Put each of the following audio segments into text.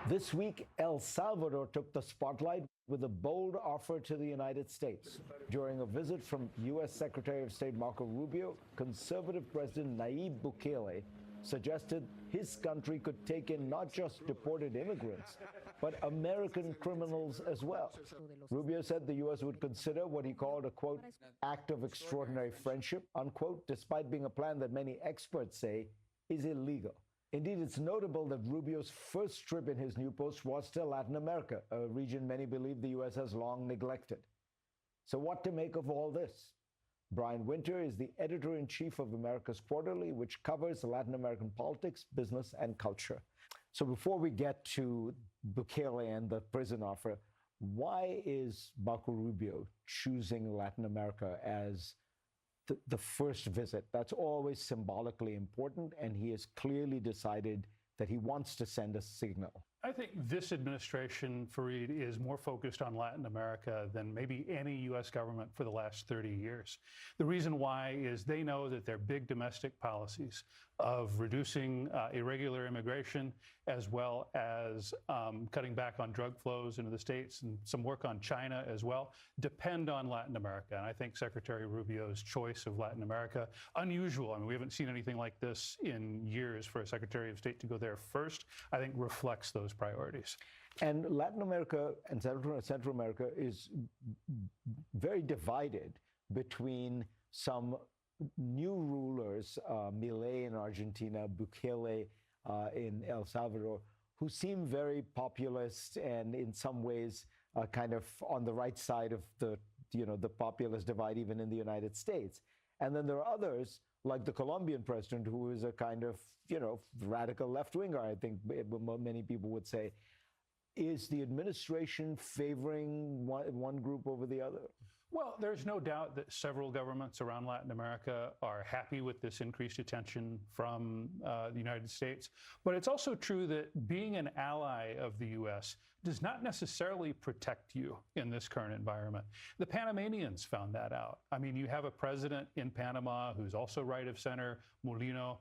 This week, El Salvador took the spotlight with a bold offer to the United States. During a visit from U.S. Secretary of State Marco Rubio, conservative President Nayib Bukele suggested his country could take in not just deported immigrants, but American criminals as well. Rubio said the U.S. would consider what he called a, quote, act of extraordinary friendship, unquote, despite being a plan that many experts say is illegal. Indeed, it's notable that Rubio's first trip in his new post was to Latin America, a region many believe the U.S. has long neglected. So what to make of all this? Brian Winter is the editor-in-chief of America's Quarterly, which covers Latin American politics, business, and culture. So before we get to Bukele and the prison offer, why is Marco Rubio choosing Latin America as the first visit? That's always symbolically important, and he has clearly decided that he wants to send a signal. I think this administration, Fareed, is more focused on Latin America than maybe any U.S. government for the last 30 years. The reason why is they know that their big domestic policies of reducing irregular immigration, as well as cutting back on drug flows into the States and some work on China as well, depend on Latin America. And I think Secretary Rubio's choice of Latin America, unusual. I mean, we haven't seen anything like this in years for a Secretary of State to go there first, I think reflects those priorities. And Latin America and Central America is very divided between some new rulers, Milei in Argentina, Bukele in El Salvador, who seem very populist and in some ways kind of on the right side of the populist divide, even in the United States. And then there are others, like the Colombian president, who is a kind of, radical left-winger, I think many people would say. Is the administration favoring one group over the other? Well, there's no doubt that several governments around Latin America are happy with this increased attention from the United States. But it's also true that being an ally of the U.S. does not necessarily protect you in this current environment. The Panamanians found that out. I mean, you have a president in Panama who's also right of center, Molino,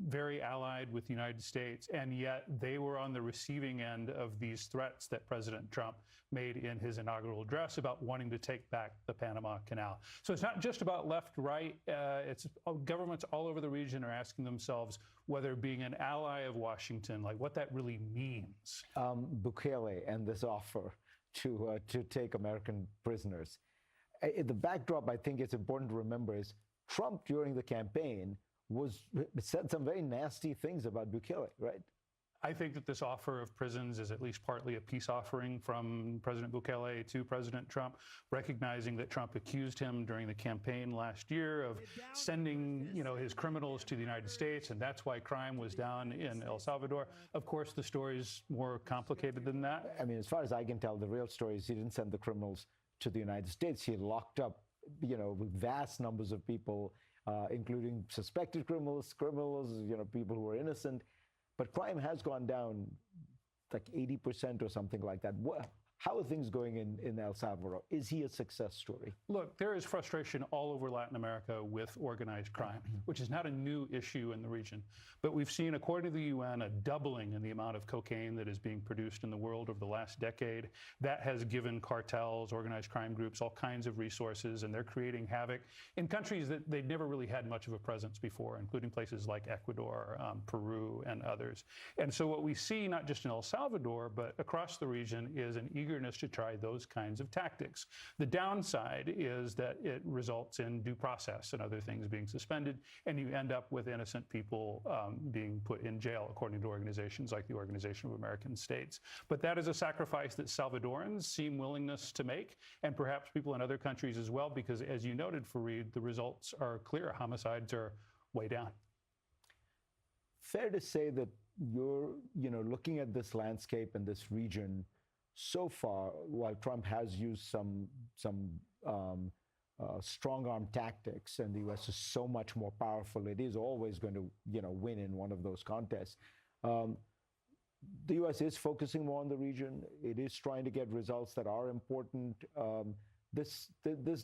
very allied with the United States, and yet they were on the receiving end of these threats that President Trump made in his inaugural address about wanting to take back the Panama Canal. So it's not just about left, right. It's governments all over the region are asking themselves whether being an ally of Washington, like what that really means. Bukele and this offer to take American prisoners. The backdrop, I think it's important to remember, is Trump during the campaign said some very nasty things about Bukele, right? I think that this offer of prisons is at least partly a peace offering from President Bukele to President Trump, recognizing that Trump accused him during the campaign last year of sending, his criminals to the United States, and that's why crime was down in El Salvador. Of course, the story's more complicated than that. I mean, as far as I can tell, the real story is he didn't send the criminals to the United States. He locked up, vast numbers of people, including suspected criminals, people who were innocent. But crime has gone down like 80% or something like that. How are things going in El Salvador? Is he a success story? Look, there is frustration all over Latin America with organized crime, which is not a new issue in the region. But we've seen, according to the UN, a doubling in the amount of cocaine that is being produced in the world over the last decade. That has given cartels, organized crime groups, all kinds of resources, and they're creating havoc in countries that they'd never really had much of a presence before, including places like Ecuador, Peru, and others. And so what we see, not just in El Salvador, but across the region, is an eagerness to try those kinds of tactics. The downside is that it results in due process and other things being suspended, and you end up with innocent people being put in jail, according to organizations like the Organization of American States. But that is a sacrifice that Salvadorans seem willingness to make, and perhaps people in other countries as well, because as you noted, Fareed, the results are clear. Homicides are way down. Fair to say that you're, looking at this landscape and this region, so far, while Trump has used some strong-arm tactics, and the U.S. is so much more powerful, it is always going to, win in one of those contests. The U.S. is focusing more on the region. It is trying to get results that are important. This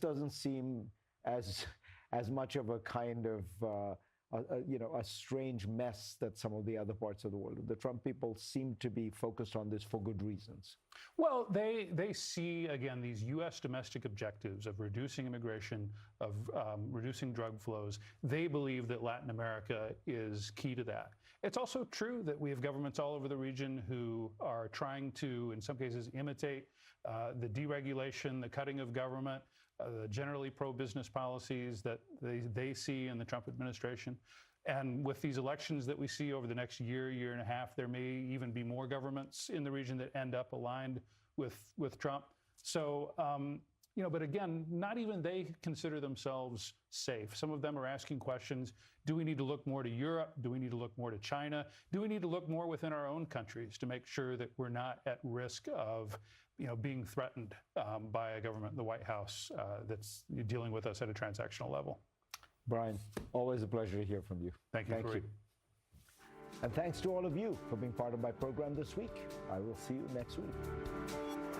doesn't seem as much of a kind of a strange mess that some of the other parts of the world. The Trump people seem to be focused on this for good reasons. Well, they see, again, these U.S. domestic objectives of reducing immigration, of reducing drug flows. They believe that Latin America is key to that. It's also true that we have governments all over the region who are trying to, in some cases, imitate the deregulation, the cutting of government, the generally pro-business policies that they see in the Trump administration. And with these elections that we see over the next year, year and a half, there may even be more governments in the region that end up aligned with Trump. So, but again, not even they consider themselves safe. Some of them are asking questions. Do we need to look more to Europe? Do we need to look more to China? Do we need to look more within our own countries to make sure that we're not at risk of being threatened by a government, the White House, that's dealing with us at a transactional level? Brian, always a pleasure to hear from you. Thank you. Thank you. And thanks to all of you for being part of my program this week. I will see you next week.